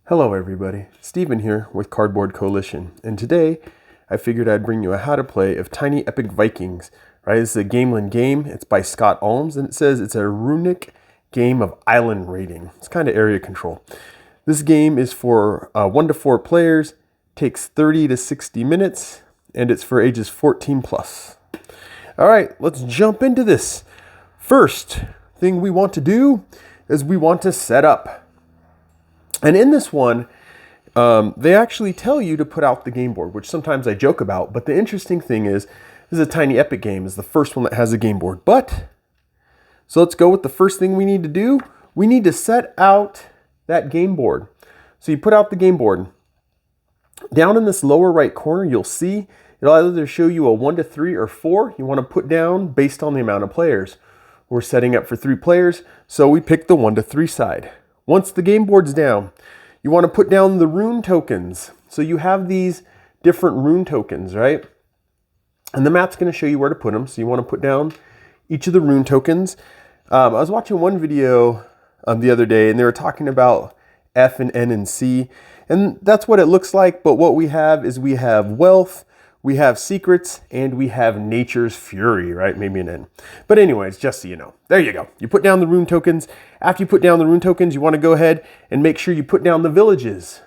Hello everybody, Steven here with Cardboard Coalition, and today I figured I'd bring you a how to play of Tiny Epic Vikings. Right, this is a Gamelyn game. It's by Scott Alms, and it says it's a runic game of island raiding. It's kind of area control. This game is for 1 to 4 players, takes 30 to 60 minutes, and it's for ages 14 plus. All right, let's jump into this. First thing we want to do is we want to set up. And in this one, they actually tell you to put out the game board, which sometimes I joke about. But the interesting thing is, this is a Tiny Epic game. It's the first one that has a game board. So let's go with the first thing we need to do. We need to set out that game board. So you put out the game board. Down in this lower right corner, you'll see it'll either show you a 1 to 3 or 4. You want to put down based on the amount of players. We're setting up for 3 players, so we pick the 1 to 3 side. Once the game board's down, you want to put down the rune tokens. So you have these different rune tokens, right? And the map's going to show you where to put them. So you want to put down each of the rune tokens. I was watching one video the other day, and they were talking about F and N and C. And that's what it looks like. But what we have is we have wealth, we have secrets, and we have nature's fury, right? Maybe an N. But anyways, just so you know. There you go. You put down the rune tokens. After you put down the rune tokens, you want to go ahead and make sure you put down the villages.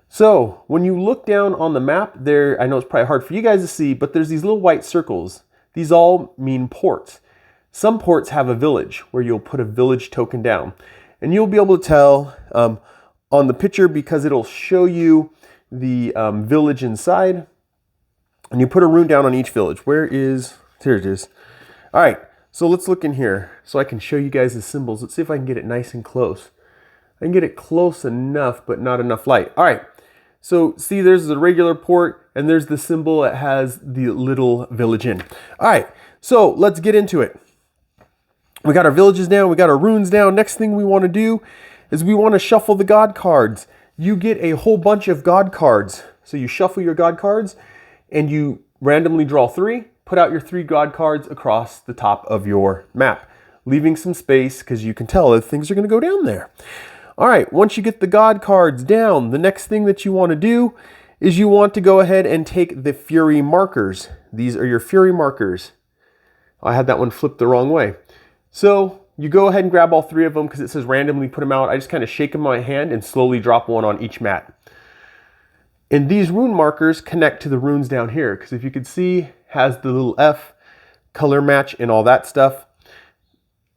So when you look down on the map there, I know it's probably hard for you guys to see, but there's these little white circles. These all mean ports. Some ports have a village where you'll put a village token down. And you'll be able to tell on the picture because it'll show you the village inside. And you put a rune down on each village. Here it is. All right, so let's look in here so I can show you guys the symbols. Let's see if I can get it nice and close. I can get it close enough, but not enough light. All right, so see there's the regular port and there's the symbol that has the little village in. All right, so let's get into it. We got our villages down, we got our runes down. Next thing we want to do is we want to shuffle the god cards. You get a whole bunch of god cards. So you shuffle your god cards and you randomly draw 3, put out your 3 god cards across the top of your map, leaving some space because you can tell that things are going to go down there. All right, once you get the god cards down, the next thing that you want to do is you want to go ahead and take the fury markers. These are your fury markers. I had that one flipped the wrong way. So you go ahead and grab all 3 of them because it says randomly put them out. I just kind of shake them in my hand and slowly drop one on each mat. And these rune markers connect to the runes down here because if you could see, has the little F, color match, and all that stuff.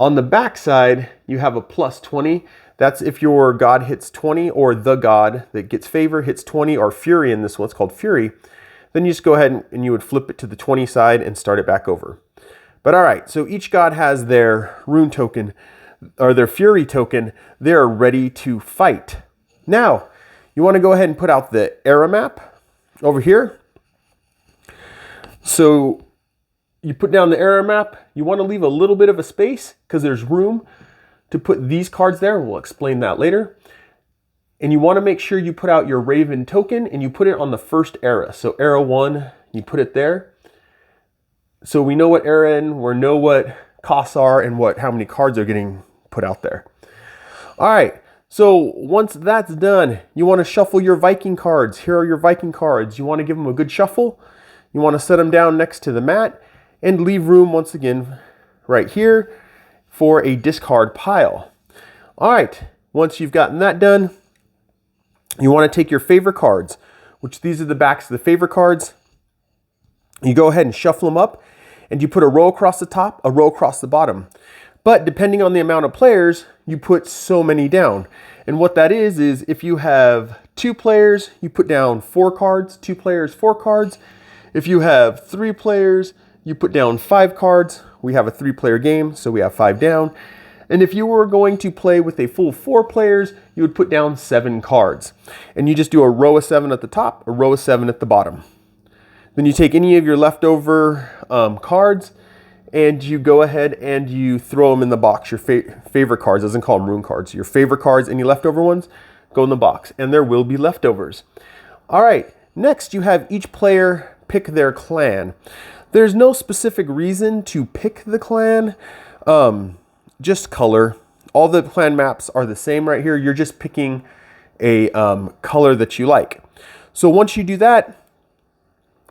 On the back side, you have a plus 20. That's if your god hits 20 or the god that gets favor hits 20 or fury in this one. It's called fury. Then you just go ahead and you would flip it to the 20 side and start it back over. But all right, so each god has their rune token or their fury token. They're ready to fight. Now, you want to go ahead and put out the era map over here. So you put down the era map. You want to leave a little bit of a space because there's room to put these cards there. We'll explain that later. And you want to make sure you put out your Raven token and you put it on the first era. So era 1, you put it there. So we know what era in, we know what costs are and how many cards are getting put out there. All right. So once that's done, you want to shuffle your Viking cards. Here are your Viking cards. You want to give them a good shuffle. You want to set them down next to the mat and leave room once again right here for a discard pile. All right, once you've gotten that done, you want to take your favor cards, which these are the backs of the favor cards. You go ahead and shuffle them up and you put a row across the top, a row across the bottom. But depending on the amount of players, you put so many down. And what that is if you have 2 players, you put down 4 cards, 2 players, 4 cards. If you have 3 players, you put down 5 cards. We have a 3-player game, so we have 5 down. And if you were going to play with a full 4 players, you would put down 7 cards. And you just do a row of 7 at the top, a row of 7 at the bottom. Then you take any of your leftover cards, and you go ahead and you throw them in the box. Your favorite cards, doesn't call them rune cards. Your favorite cards, any leftover ones, go in the box. And there will be leftovers. All right, next you have each player pick their clan. There's no specific reason to pick the clan, just color. All the clan maps are the same right here. You're just picking a color that you like. So once you do that,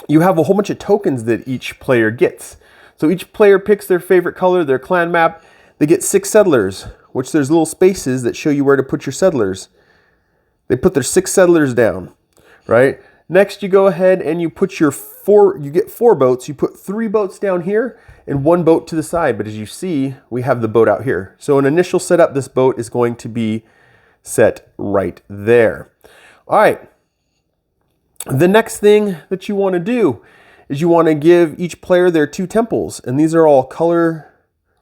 you have a whole bunch of tokens that each player gets. So each player picks their favorite color, their clan map. They get 6 settlers, which there's little spaces that show you where to put your settlers. They put their 6 settlers down, right? Next, you go ahead and you put your you get 4 boats. You put 3 boats down here and 1 boat to the side. But as you see, we have the boat out here. So an initial setup, this boat is going to be set right there. All right. The next thing that you want to do is you want to give each player their 2 temples. And these are all color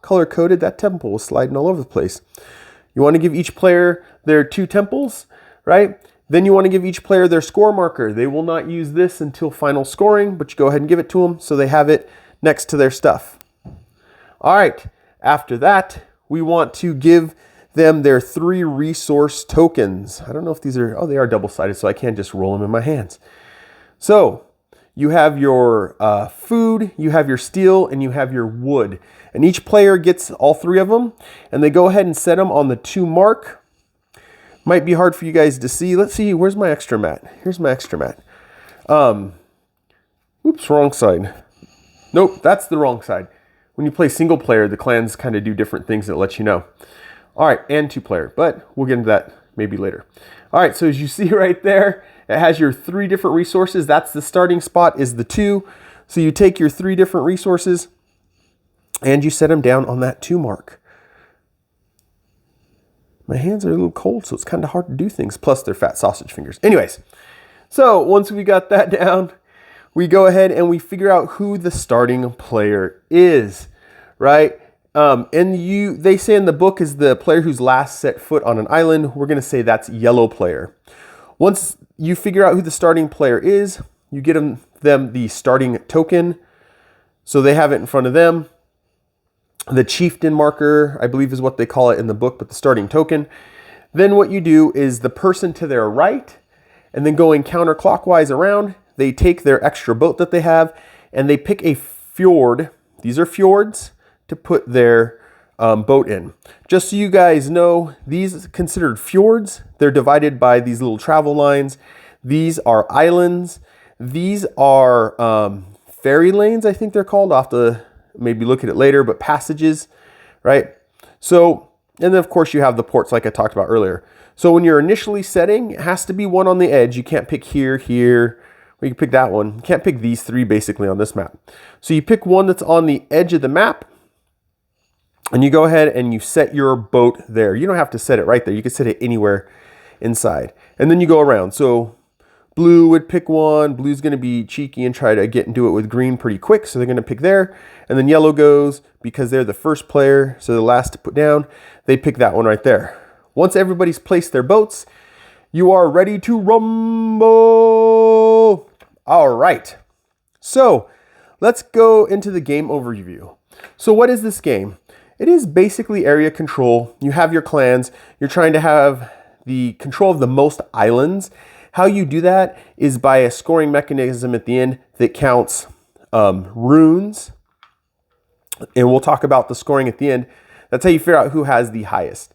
coded. That temple was sliding all over the place. You want to give each player their 2 temples, right? Then you want to give each player their score marker. They will not use this until final scoring, but you go ahead and give it to them so they have it next to their stuff. All right, after that, we want to give them their 3 resource tokens. I don't know if these are, oh, they are double-sided, so I can't just roll them in my hands. So you have your food, you have your steel, and you have your wood. And each player gets all 3 of them, and they go ahead and set them on the 2 mark. Might be hard for you guys to see. Let's see, where's my extra mat? Here's my extra mat. Oops, wrong side. Nope, that's the wrong side. When you play single player, the clans kind of do different things that let you know. All right, and 2 player, but we'll get into that maybe later. All right, so as you see right there, it has your 3 different resources. That's the starting spot is the 2. So you take your 3 different resources and you set them down on that 2 mark. My hands are a little cold, so it's kind of hard to do things. Plus, they're fat sausage fingers. Anyways, so once we got that down, we go ahead and we figure out who the starting player is, right? They say in the book is the player who's last set foot on an island. We're going to say that's yellow player. Once you figure out who the starting player is, you get them the starting token. So they have it in front of them. The chieftain marker, I believe is what they call it in the book, but the starting token. Then what you do is the person to their right, and then going counterclockwise around, they take their extra boat that they have, and they pick a fjord. These are fjords to put their boat in. Just so you guys know, these are considered fjords. They're divided by these little travel lines. These are islands. These are ferry lanes, I think they're called. I'll have to maybe look at it later, but passages, right? So, and then of course you have the ports like I talked about earlier. So when you're initially setting, it has to be one on the edge. You can't pick here, or you can pick that one. You can't pick these 3 basically on this map. So you pick one that's on the edge of the map, and you go ahead and you set your boat there. You don't have to set it right there. You can set it anywhere inside. And then you go around. So blue would pick one. Blue's going to be cheeky and try to get into it with green pretty quick. So they're going to pick there. And then yellow goes because they're the first player. So the last to put down, they pick that one right there. Once everybody's placed their boats, you are ready to rumble. All right. So let's go into the game overview. So what is this game? It is basically area control. You have your clans. You're trying to have the control of the most islands. How you do that is by a scoring mechanism at the end that counts runes. And we'll talk about the scoring at the end. That's how you figure out who has the highest.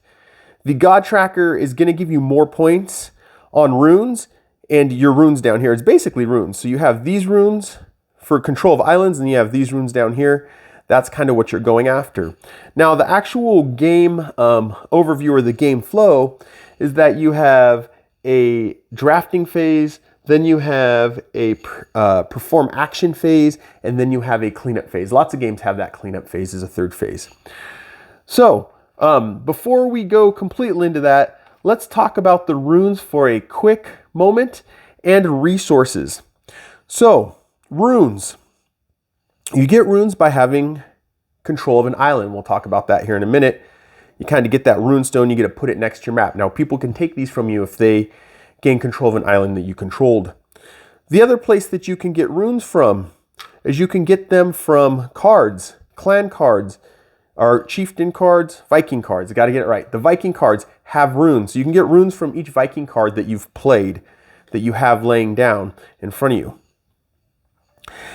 The God Tracker is going to give you more points on runes, and your runes down here. It's basically runes. So you have these runes for control of islands, and you have these runes down here. That's kind of what you're going after. Now, the actual game overview or the game flow is that you have a drafting phase, then you have a perform action phase, and then you have a cleanup phase. Lots of games have that cleanup phase as a third phase. So before we go completely into that, let's talk about the runes for a quick moment and resources. So runes. You get runes by having control of an island. We'll talk about that here in a minute. You kind of get that rune stone, you get to put it next to your map. Now, people can take these from you if they gain control of an island that you controlled. The other place that you can get runes from is you can get them from cards, clan cards, or chieftain cards, Viking cards. I got to get it right. The Viking cards have runes. So you can get runes from each Viking card that you've played, that you have laying down in front of you.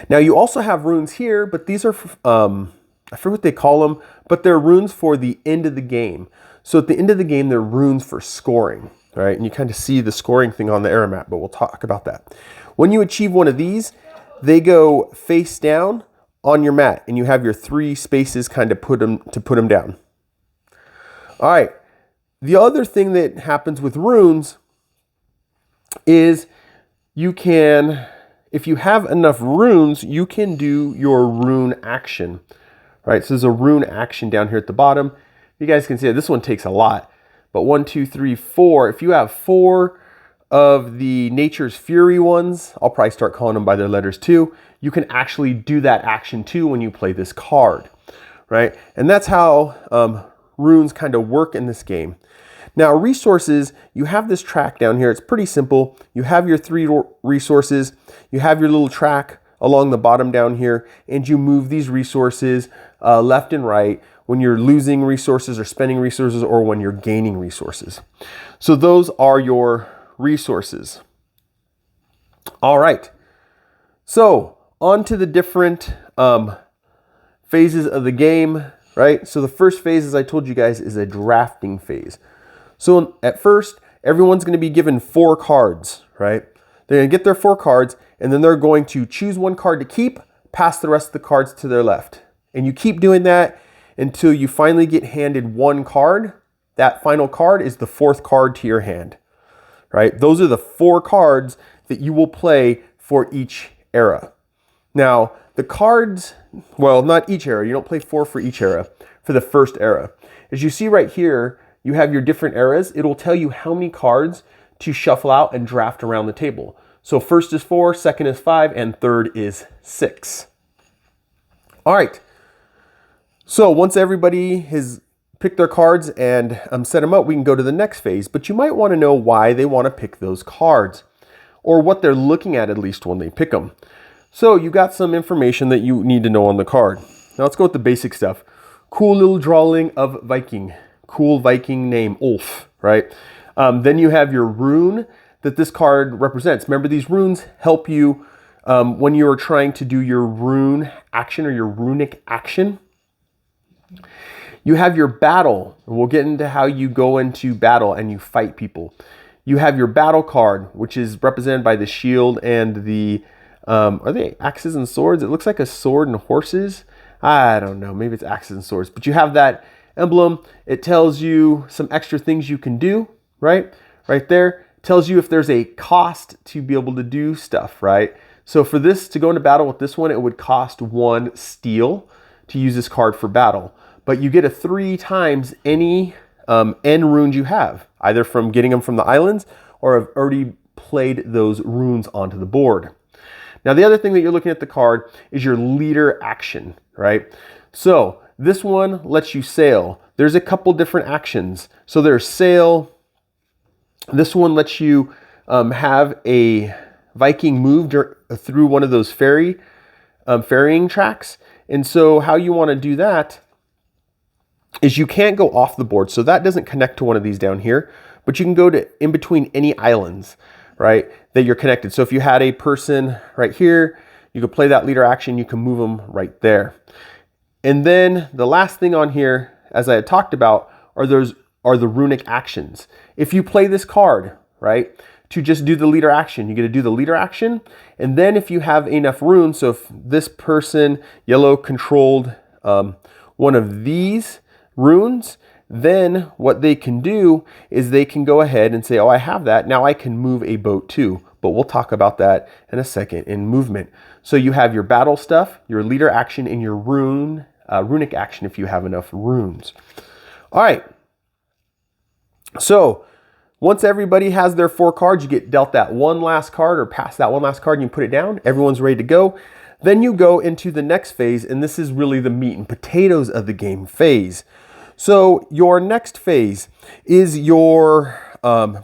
Now, you also have runes here, but these are, I forget what they call them, but they're runes for the end of the game. So at the end of the game, they're runes for scoring. right? And you kind of see the scoring thing on the error map, but we'll talk about that. When you achieve one of these, they go face down on your mat, and you have your 3 spaces kind of put them down. All right. The other thing that happens with runes is you can, if you have enough runes, you can do your rune action, right? So there's a rune action down here at the bottom. You guys can see this one takes a lot, but 1, 2, 3, 4. If you have 4 of the Nature's Fury ones, I'll probably start calling them by their letters too, you can actually do that action too when you play this card, right? And that's how runes kind of work in this game. Now, resources, you have this track down here. It's pretty simple. You have your 3 resources. You have your little track along the bottom down here, and you move these resources left and right when you're losing resources or spending resources, or when you're gaining resources. So those are your resources. All right. So on to the different phases of the game, right? So the first phase, as I told you guys, is a drafting phase. So at first, everyone's going to be given 4 cards, right? They're going to get their 4 cards, and then they're going to choose 1 card to keep, pass the rest of the cards to their left. And you keep doing that until you finally get handed 1 card. That final card is the 4th card to your hand, right? Those are the 4 cards that you will play for each era. Now, the cards, well, not each era. You don't play 4 for each era, for the first era. As you see right here, you have your different eras. It'll tell you how many cards to shuffle out and draft around the table. So first is 4, second is 5, and third is 6. All right. So once everybody has picked their cards and set them up, we can go to the next phase. But you might want to know why they want to pick those cards, or what they're looking at least when they pick them. So you got some information that you need to know on the card. Now let's go with the basic stuff. Cool little drawing of Viking. Cool Viking name, Ulf, right? Then you have your rune that this card represents. Remember, these runes help you when you are trying to do your rune action or your runic action. You have your battle, and we'll get into how you go into battle and you fight people. You have your battle card, which is represented by the shield and the, are they axes and swords? It looks like a sword and horses. I don't know, maybe it's axes and swords, but you have that emblem. It tells you some extra things you can do, right? Right there. It tells you if there's a cost to be able to do stuff, right? So for this, to go into battle with this one, it would cost 1 steel to use this card for battle. But you get a 3 times any end runes you have, either from getting them from the islands or have already played those runes onto the board. Now, the other thing that you're looking at the card is your leader action, right? So this one lets you sail. There's a couple different actions. So there's sail. This one lets you have a Viking move through one of those ferrying tracks. And so how you want to do that is you can't go off the board. So that doesn't connect to one of these down here, but you can go to in between any islands, right, that you're connected. So if you had a person right here, you could play that leader action. You can move them right there. And then the last thing on here, as I had talked about, are the runic actions. If you play this card, right, to just do the leader action, you get to do the leader action. And then if you have enough runes, so if this person, yellow, controlled one of these runes, then what they can do is they can go ahead and say, oh, I have that. Now I can move a boat too. But we'll talk about that in a second in movement. So you have your battle stuff, your leader action, and your runic action if you have enough runes. All right. So once everybody has their 4 cards, you get dealt that one last card or pass that one last card and you put it down. Everyone's ready to go. Then you go into the next phase, and this is really the meat and potatoes of the game phase. So your next phase is your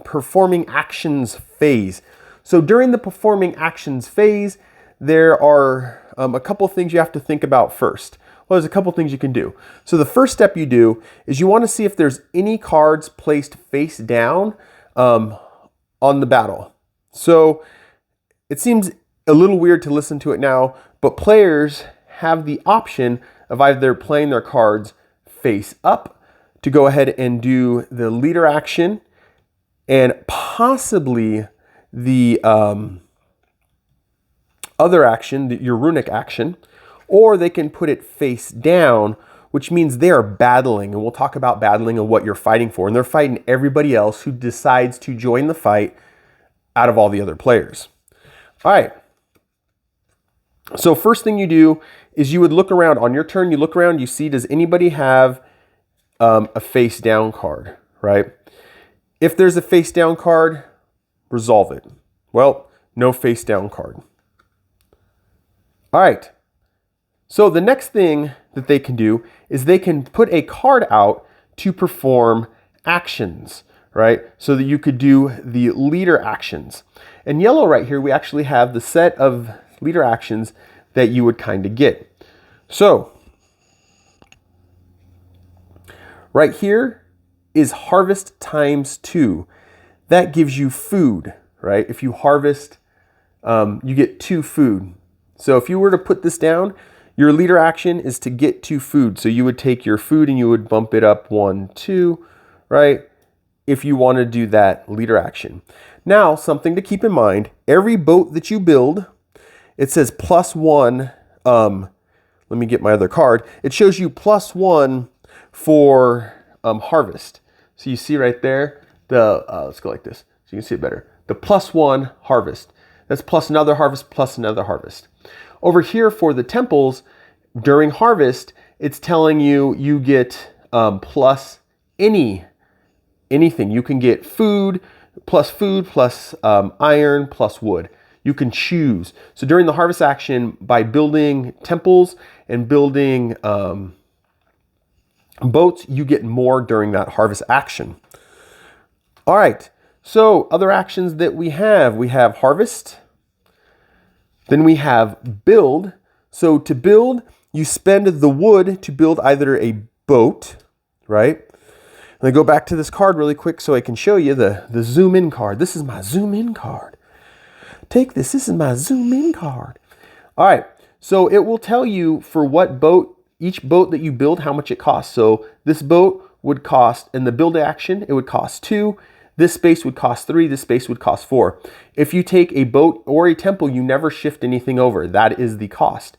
performing actions phase. So during the performing actions phase, there are a couple things you have to think about first. Well, there's a couple things you can do. So the first step you do is you want to see if there's any cards placed face down on the battle. So it seems a little weird to listen to it now, but players have the option of either playing their cards face up to go ahead and do the leader action and possibly the other action, your runic action, or they can put it face down, which means they are battling. And we'll talk about battling and what you're fighting for. And they're fighting everybody else who decides to join the fight out of all the other players. All right. So first thing you do is you would look around on your turn. You look around, you see, does anybody have a face down card, right? If there's a face down card, resolve it. Well, no face down card. All right. So the next thing that they can do is they can put a card out to perform actions, right? So that you could do the leader actions. And yellow right here, we actually have the set of leader actions that you would kind of get. So right here is harvest times 2. That gives you food, right? If you harvest, you get 2 food. So if you were to put this down, your leader action is to get 2 food. So you would take your food and you would bump it up 1, 2, right? If you want to do that leader action. Now, something to keep in mind, every boat that you build, it says +1. Let me get my other card. It shows you +1 for harvest. So you see right there, let's go like this so you can see it better. The +1 harvest. That's plus another harvest plus another harvest. Over here for the temples, during harvest, it's telling you you get plus anything. You can get food plus iron plus wood. You can choose. So during the harvest action, by building temples and building boats, you get more during that harvest action. All right. So other actions that we have harvest. Then we have build. So to build, you spend the wood to build either a boat, right? Let me go back to this card really quick so I can show you the zoom in card. This is my zoom in card. Take this. This is my zoom in card. All right. So it will tell you for what boat, each boat that you build, how much it costs. So this boat would cost, in the build action, it would cost 2. This space would cost 3, this space would cost 4. If you take a boat or a temple, you never shift anything over. That is the cost.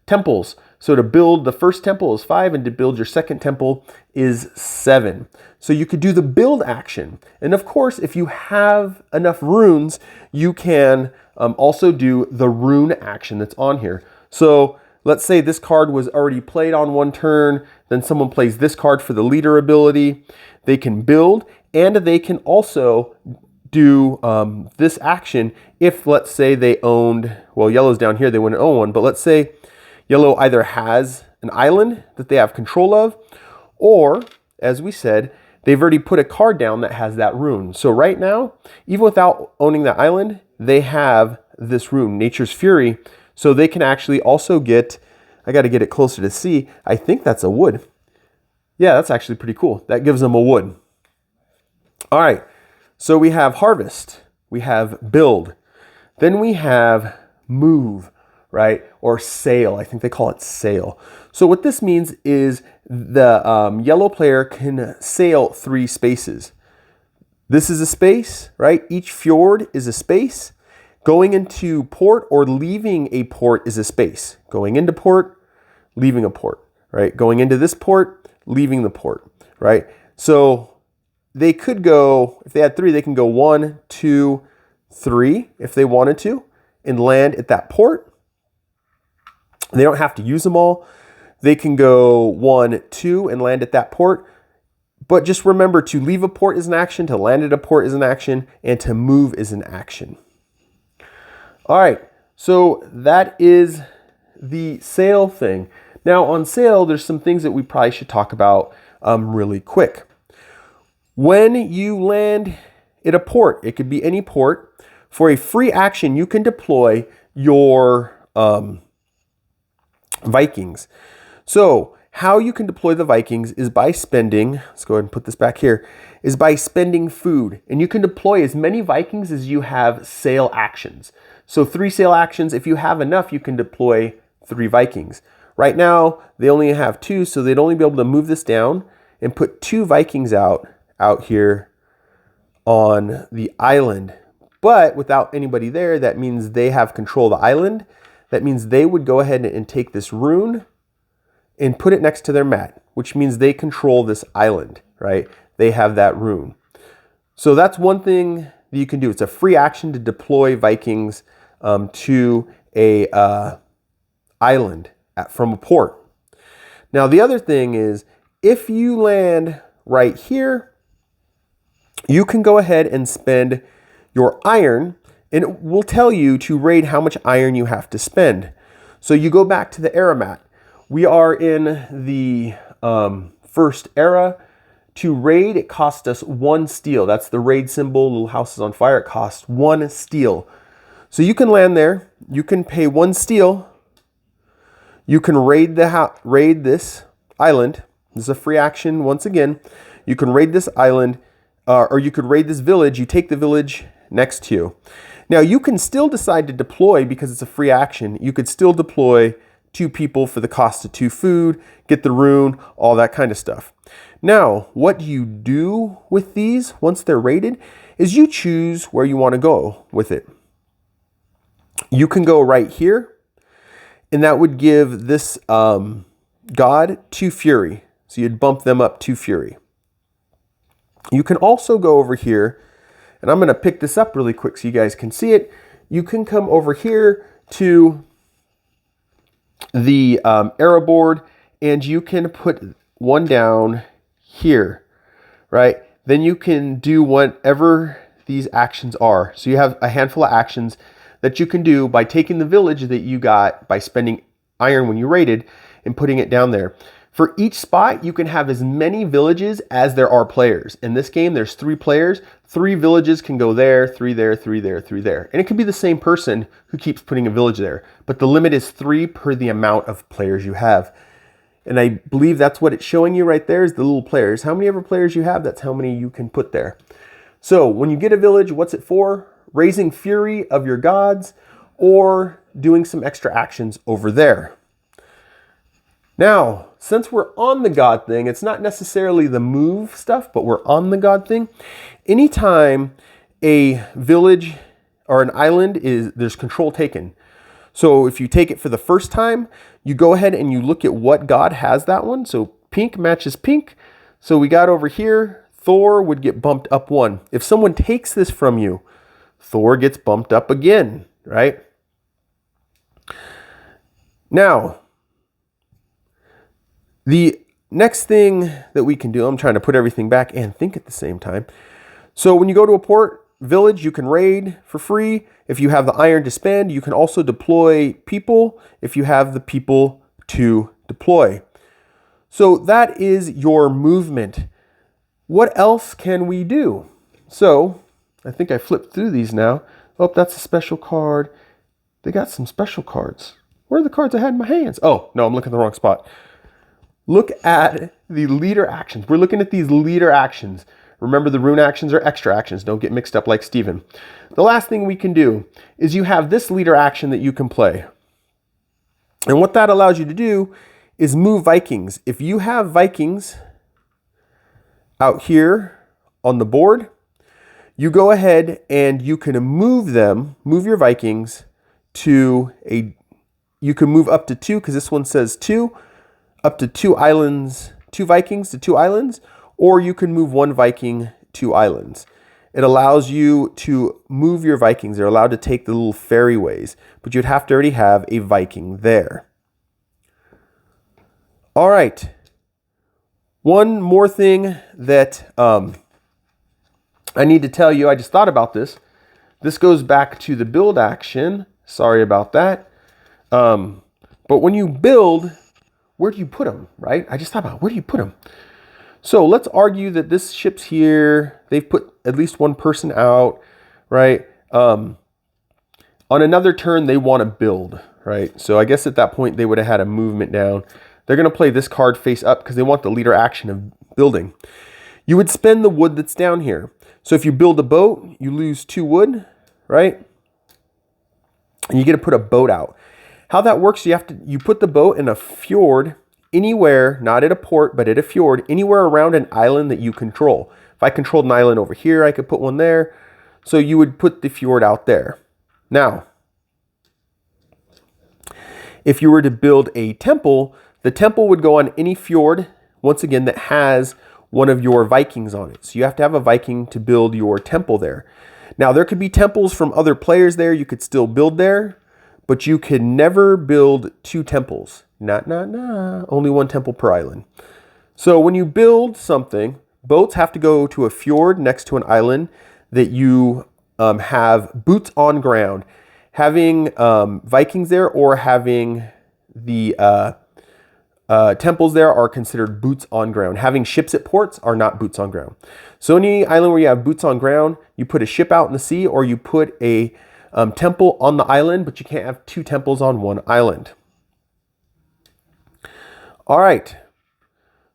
Temples. So to build the first temple is 5, and to build your second temple is 7. So you could do the build action. And of course, if you have enough runes, you can also do the rune action that's on here. So let's say this card was already played on one turn, then someone plays this card for the leader ability. They can build, and they can also do this action if, let's say, they owned, well, yellow's down here, they wouldn't own one, but let's say yellow either has an island that they have control of, or, as we said, they've already put a card down that has that rune. So right now, even without owning that island, they have this rune, Nature's Fury, so they can actually also get, I got to get it closer to see, I think that's a wood. Yeah, that's actually pretty cool. That gives them a wood. All right, so we have harvest, we have build, then we have move, right? Or sail, I think they call it sail. So what this means is the yellow player can sail 3 spaces. This is a space, right? Each fjord is a space. Going into port or leaving a port is a space. Going into port, leaving a port, right? Going into this port, leaving the port, right? So they could go, if they had 3, they can go 1, 2, 3 if they wanted to and land at that port. They don't have to use them all. They can go 1, 2 and land at that port. But just remember, to leave a port is an action, to land at a port is an action, and to move is an action. All right, so that is the sail thing. Now on sail, there's some things that we probably should talk about really quick. When you land at a port, it could be any port, for a free action, you can deploy your Vikings. So how you can deploy the Vikings is by spending, let's go ahead and put this back here, is by spending food. And you can deploy as many Vikings as you have sail actions. So 3 sail actions, if you have enough, you can deploy 3 Vikings. Right now, they only have 2, so they'd only be able to move this down and put 2 Vikings out here on the island. But without anybody there, that means they have control of the island. That means they would go ahead and take this rune and put it next to their mat, which means they control this island, right? They have that rune. So that's one thing that you can do. It's a free action to deploy Vikings to a island from a port. Now, the other thing is, if you land right here, you can go ahead and spend your iron, and it will tell you to raid how much iron you have to spend. So you go back to the era mat. We are in the first era. To raid, it cost us 1 steel. That's the raid symbol, little houses on fire. It costs 1 steel. So you can land there. You can pay 1 steel. You can raid this island. This is a free action once again. You can raid this island, or you could raid this village. You take the village next to you. Now you can still decide to deploy because it's a free action. You could still deploy 2 people for the cost of 2 food, get the rune, all that kind of stuff. Now, what you do with these once they're raided is you choose where you want to go with it. You can go right here, and that would give this god 2 fury. So you'd bump them up 2 fury. You can also go over here, and I'm going to pick this up really quick so you guys can see it. You can come over here to the arrow board, and you can put 1 down here, right? Then you can do whatever these actions are. So you have a handful of actions that you can do by taking the village that you got by spending iron when you raided and putting it down there. For each spot, you can have as many villages as there are players. In this game, there's 3 players. 3 villages can go there, 3 there, 3 there, 3 there. And it could be the same person who keeps putting a village there. But the limit is 3 per the amount of players you have. And I believe that's what it's showing you right there is the little players. How many ever players you have, that's how many you can put there. So when you get a village, what's it for? Raising fury of your gods or doing some extra actions over there. Now, since we're on the god thing, it's not necessarily the move stuff, but we're on the god thing. Anytime a village or an island there's control taken. So if you take it for the first time, you go ahead and you look at what god has that one. So pink matches pink. So we got over here, Thor would get bumped up 1. If someone takes this from you, Thor gets bumped up again, right? Now, the next thing that we can do, I'm trying to put everything back and think at the same time. So when you go to a port village, you can raid for free. If you have the iron to spend, you can also deploy people if you have the people to deploy. So that is your movement. What else can we do? So I think I flipped through these now. Oh, that's a special card. They got some special cards. Where are the cards I had in my hands? Oh, no, I'm looking at the wrong spot. Look at the leader actions. We're looking at these leader actions. Remember, the rune actions are extra actions. Don't get mixed up like Steven. The last thing we can do is you have this leader action that you can play. And what that allows you to do is move Vikings. If you have Vikings out here on the board, you go ahead and you can move your Vikings to you can move up to 2 because this one says 2. Up to 2 islands, 2 Vikings to 2 islands, or you can move 1 Viking 2 islands. It allows you to move your Vikings. They're allowed to take the little ferryways, but you'd have to already have a Viking there. All right. One more thing that I need to tell you, I just thought about this. This goes back to the build action. Sorry about that. But when you build, where do you put them, right? I just thought about where do you put them? So let's argue that this ship's here. They've put at least 1 person out, right? On another turn, they want to build, right? So I guess at that point, they would have had a movement down. They're going to play this card face up because they want the leader action of building. You would spend the wood that's down here. So if you build a boat, you lose 2 wood, right? And you get to put a boat out. How that works, you put the boat in a fjord anywhere, not at a port, but at a fjord, anywhere around an island that you control. If If I controlled an island over here, I could put one there. So you would put the fjord out there. Now, if you were to build a temple, the temple would go on any fjord, once again, that has one of your Vikings on it. So you have to have a Viking to build your temple there. Now, there could be temples from other players there. You could still build there, but you could never build two temples. Only one temple per island. So when you build something, boats have to go to a fjord next to an island that you have boots on ground. Having Vikings there or having the temples there are considered boots on ground. Having ships at ports are not boots on ground. So any island where you have boots on ground, you put a ship out in the sea or you put a temple on the island, but you can't have two temples on one island. All right.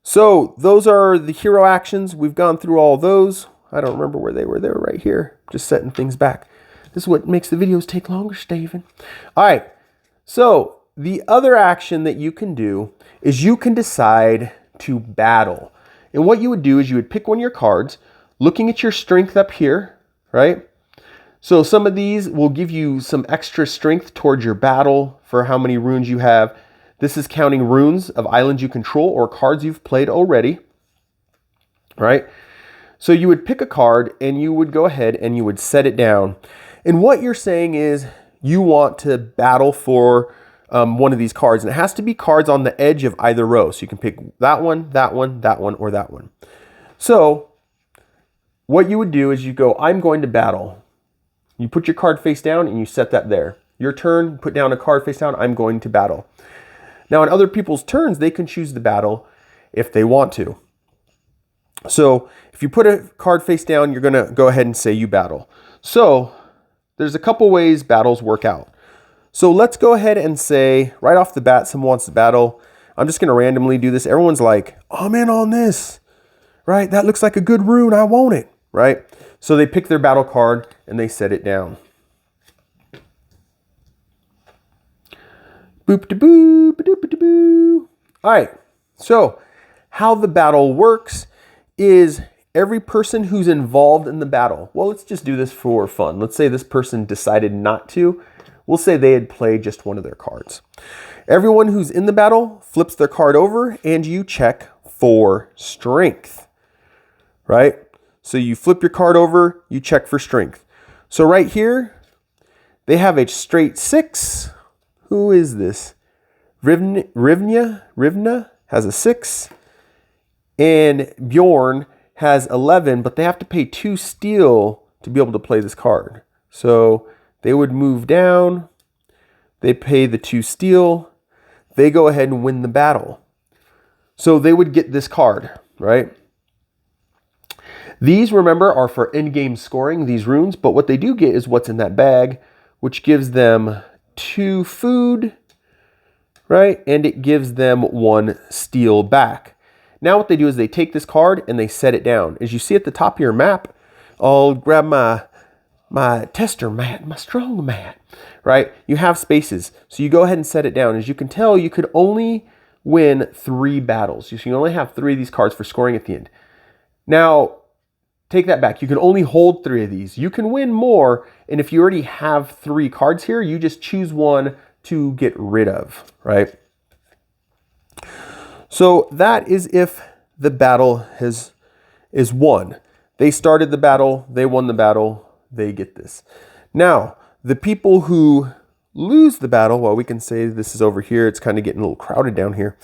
So those are the hero actions. We've gone through all those. I don't remember where they were. They were right here, just setting things back. This is what makes the videos take longer, Steven. All right. So the other action that you can do is you can decide to battle. And what you would do is you would pick one of your cards, looking at your strength up here, right? So some of these will give you some extra strength towards your battle for how many runes you have. This is counting runes of islands you control or cards you've played already, right? So you would pick a card and you would go ahead and you would set it down. And what you're saying is you want to battle for one of these cards. And it has to be cards on the edge of either row. So you can pick that one, that one, that one, or that one. So what you would do is you go, I'm going to battle. You put your card face down and you set that there. Your turn, put down a card face down, I'm going to battle. Now on other people's turns, they can choose to battle if they want to. So if you put a card face down, you're going to go ahead and say you battle. So there's a couple ways battles work out. So let's go ahead and say right off the bat, someone wants to battle. I'm just going to randomly do this. Everyone's like, I'm in on this, right? That looks like a good rune. I want it, right? So they pick their battle card and they set it down. Boop da boo, ba doop da boo. All right. So how the battle works is every person who's involved in the battle. Well, let's just do this for fun. Let's say this person decided not to. We'll say they had played just one of their cards. Everyone who's in the battle flips their card over and you check for strength, right? So you flip your card over, you check for strength. So right here, they have a straight 6. Who is this? Rivna has a 6. And Bjorn has 11, but they have to pay 2 steel to be able to play this card. So they would move down. They pay the 2 steel. They go ahead and win the battle. So they would get this card, right? These, remember, are for in-game scoring, these runes, but what they do get is what's in that bag, which gives them 2 food, right? And it gives them 1 steel back. Now what they do is they take this card and they set it down. As you see at the top of your map, I'll grab my tester mat, my strong mat, right? You have spaces. So you go ahead and set it down. As you can tell, you could only win 3 battles. So you only have 3 of these cards for scoring at the end. Now, take that back. You can only hold 3 of these. You can win more. And if you already have 3 cards here, you just choose one to get rid of, right? So that is if the battle is won. They started the battle, they won the battle, they get this. Now, the people who lose the battle, well, we can say this is over here. It's kind of getting a little crowded down here.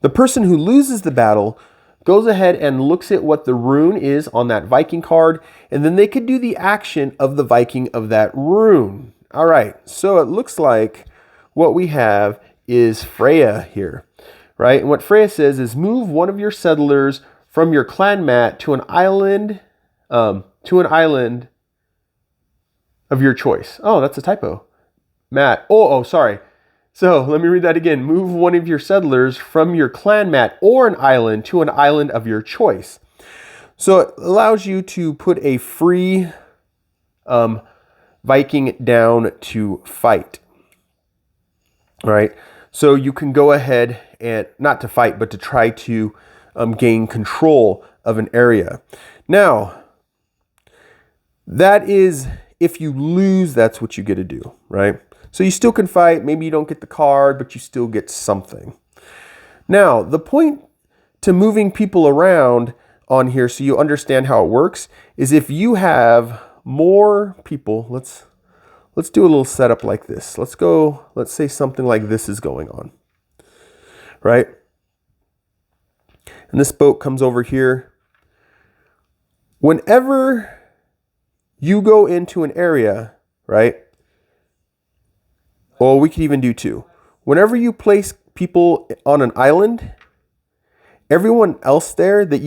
The person who loses the battle goes ahead and looks at what the rune is on that Viking card, and then they could do the action of the Viking of that rune. All right, so it looks like what we have is Freya here. Right? And what Freya says is move one of your settlers from your clan mat to an island of your choice. Oh, that's a typo. Mat. Oh, sorry. So let me read that again. Move one of your settlers from your clan mat or an island to an island of your choice. So it allows you to put a free Viking down to fight. All right. So you can go ahead and, not to fight, but to try to gain control of an area. Now, that is, if you lose, that's what you get to do, right? So you still can fight. Maybe you don't get the card, but you still get something. Now, the point to moving people around on here so you understand how it works is if you have more people, let's do a little setup like this. Let's say something like this is going on, right? And this boat comes over here. Whenever you go into an area, right? Or we could even do two. Whenever you place people on an island, everyone else there that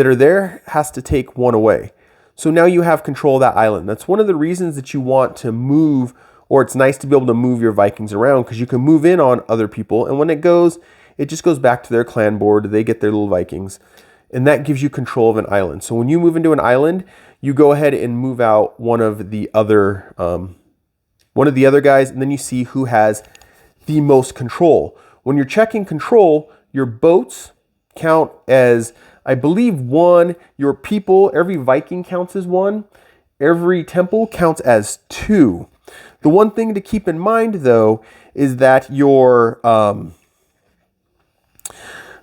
are there has to take one away. So now you have control of that island. That's one of the reasons that you want to move, or it's nice to be able to move your Vikings around, because you can move in on other people. And when it just goes back to their clan board. They get their little Vikings. And that gives you control of an island. So when you move into an island, you go ahead and move out one of the other guys, and then you see who has the most control. When you're checking control, your boats count as, I believe, 1. Your people, every Viking counts as 1. Every temple counts as 2. The one thing to keep in mind, though, is that your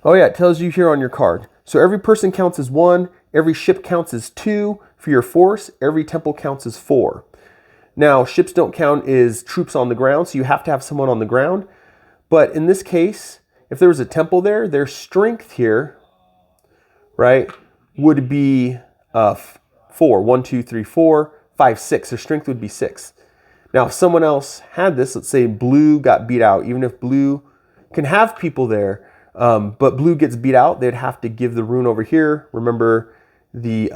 it tells you here on your card. So every person counts as 1. Every ship counts as 2 for your force. Every temple counts as 4. Now, ships don't count as troops on the ground, so you have to have someone on the ground. But in this case, if there was a temple there, their strength here, right, would be 4. 1, 2, 3, 4, 5, 6. Their strength would be 6. Now, if someone else had this, let's say blue got beat out, even if blue can have people there, but blue gets beat out, they'd have to give the rune over here. Remember, the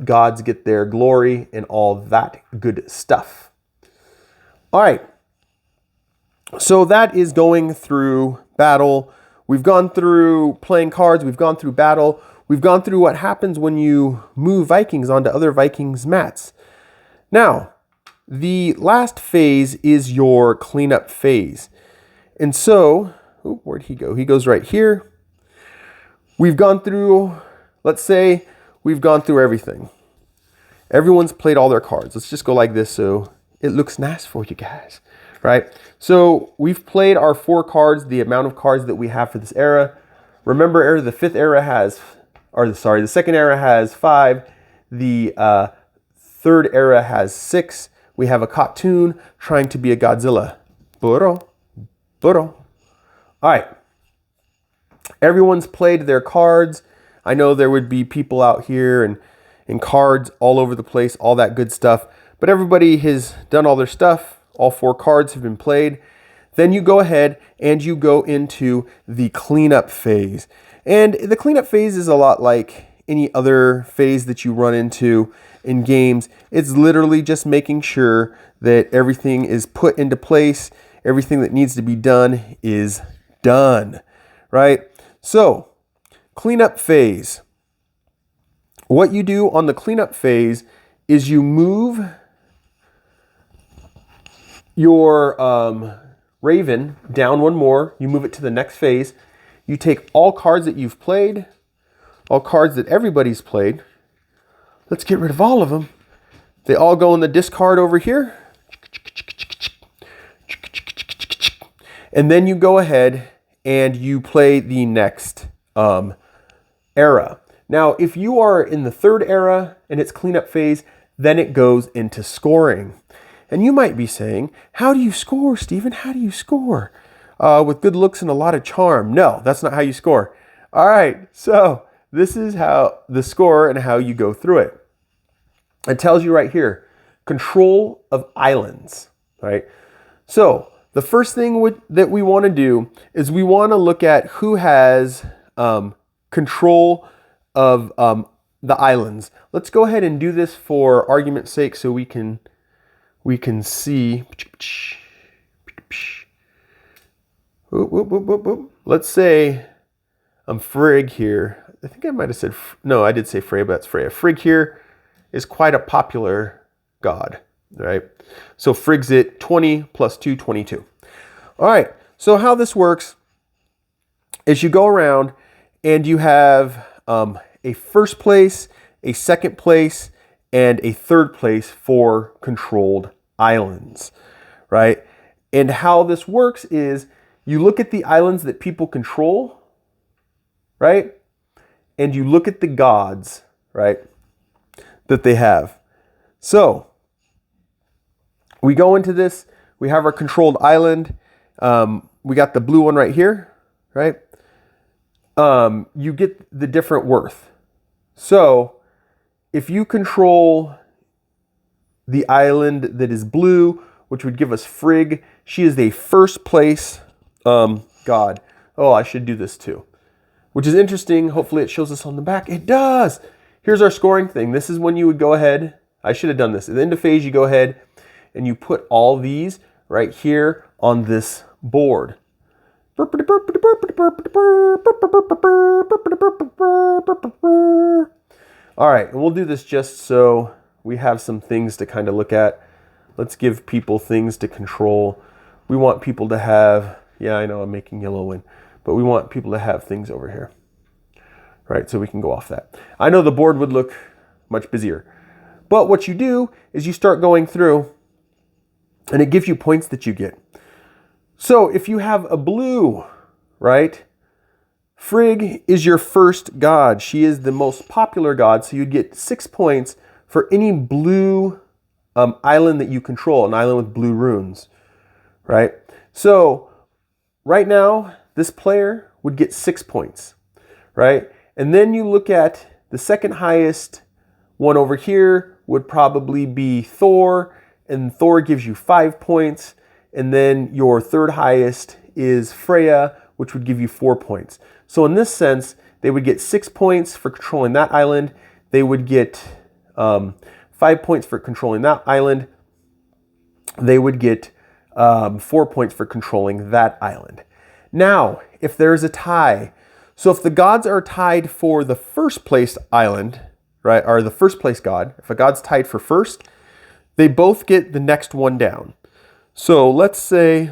gods get their glory and all that good stuff. All right. So that is going through battle. We've gone through playing cards. We've gone through battle. We've gone through what happens when you move Vikings onto other Vikings mats. Now, the last phase is your cleanup phase. And so, where'd he go? He goes right here. We've gone through, let's say, we've gone through everything. Everyone's played all their cards. Let's just go like this so it looks nice for you guys, right? So we've played our 4 cards, the amount of cards that we have for this era. Remember, the second era has 5. The third era has 6. We have a cartoon trying to be a Godzilla. Boro. All right. Everyone's played their cards. I know there would be people out here and cards all over the place, all that good stuff. But everybody has done all their stuff. All 4 cards have been played. Then you go ahead and you go into the cleanup phase. And the cleanup phase is a lot like any other phase that you run into in games. It's literally just making sure that everything is put into place. Everything that needs to be done is done, right? So, cleanup phase. What you do on the cleanup phase is you move your Raven down 1 more. You move it to the next phase. You take all cards that you've played, all cards that everybody's played. Let's get rid of all of them. They all go in the discard over here. And then you go ahead and you play the next era. Now, if you are in the 3rd era and it's cleanup phase, then it goes into scoring. And you might be saying, how do you score, Stephen? How do you score? With good looks and a lot of charm. No, that's not how you score. All right, so this is how the score and how you go through it. It tells you right here, control of islands, right? So the first thing that we want to do is we want to look at who has control of the islands. Let's go ahead and do this for argument's sake so we can see. Let's say Frigg here. I think I might have said, no, I did say Freya, but that's Freya. Frigg here is quite a popular god, right? So Frigg's at 20 plus 2, 22. All right, so how this works is you go around and you have a first place a second place, and a third place for controlled islands, right? And how this works is you look at the islands that people control, right? And you look at the gods, right, that they have. So we go into this, we have our controlled island. We got the blue one right here, right? You get the different worth. So if you control the island that is blue, which would give us Frigg, she is the first place god. Oh, I should do this too. Which is interesting. Hopefully it shows us on the back. It does. Here's our scoring thing. This is when you would go ahead. I should have done this. At the end of phase, you go ahead and you put all these right here on this board. All right, and we'll do this just so we have some things to kind of look at. Let's give people things to control. We want people to have, yeah, I know I'm making yellow win, but we want people to have things over here, right? So we can go off that. I know the board would look much busier, but what you do is you start going through and it gives you points that you get. So if you have a blue, right? Frigg is your first god. She is the most popular god, so you'd get 6 points for any blue island that you control, an island with blue runes, right? So right now, this player would get 6 points, right? And then you look at the second highest one over here would probably be Thor, and Thor gives you 5 points. And then your third highest is Freya, which would give you 4 points. So in this sense, they would get 6 points for controlling that island. They would get 5 points for controlling that island. They would get 4 points for controlling that island. Now, if there's a tie, so if the gods are tied for the first place island, right, or the first place god, if a god's tied for first, they both get the next one down. So let's say,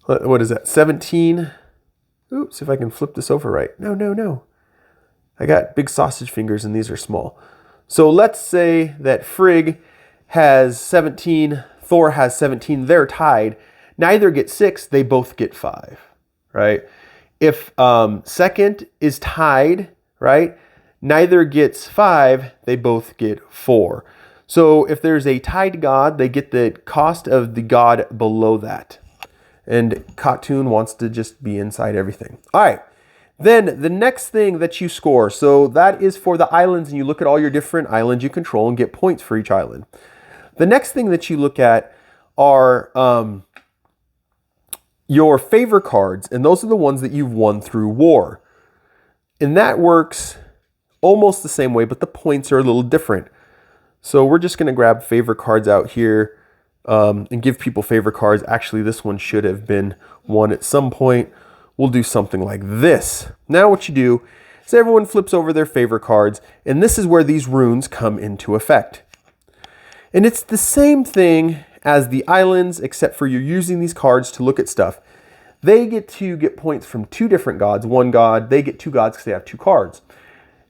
what is that, 17? Oops, if I can flip this over right. No. I got big sausage fingers and these are small. So let's say that Frigg has 17, Thor has 17, they're tied. Neither get 6, they both get 5, right? If second is tied, right, neither gets 5, they both get 4. So if there's a tied god, they get the cost of the god below that. And Khatun wants to just be inside everything. All right. Then the next thing that you score, so that is for the islands, and you look at all your different islands you control and get points for each island. The next thing that you look at are your favor cards, and those are the ones that you've won through war. And that works almost the same way, but the points are a little different. So we're just going to grab favor cards out here and give people favor cards. Actually, this one should have been won at some point. We'll do something like this. Now what you do is everyone flips over their favor cards, and this is where these runes come into effect. And it's the same thing as the islands, except for you're using these cards to look at stuff. They get to get points from 2 different gods. One god, they get 2 gods because they have 2 cards.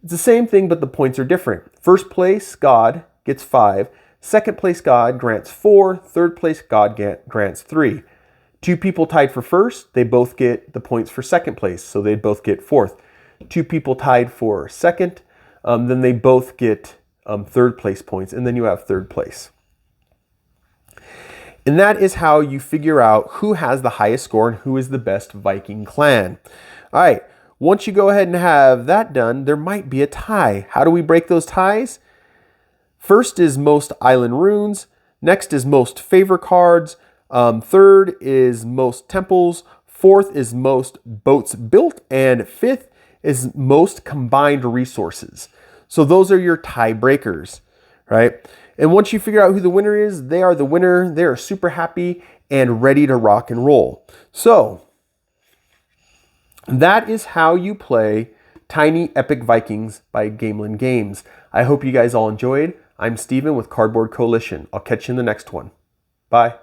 It's the same thing, but the points are different. First place god gets 5. Second place god grants 4. Third place god grants 3. 2 people tied for first, they both get the points for second place, so they both get 4th. 2 people tied for second, then they both get third place points, and then you have third place. And that is how you figure out who has the highest score and who is the best Viking clan. All right, once you go ahead and have that done, there might be a tie. How do we break those ties? First is most island runes. Next is most favor cards. Third is most temples. Fourth is most boats built. And 5th is most combined resources. So those are your tiebreakers, right? And once you figure out who the winner is, they are the winner. They are super happy and ready to rock and roll. So that is how you play Tiny Epic Vikings by Gamelyn Games. I hope you guys all enjoyed. I'm Steven with Cardboard Coalition. I'll catch you in the next one. Bye.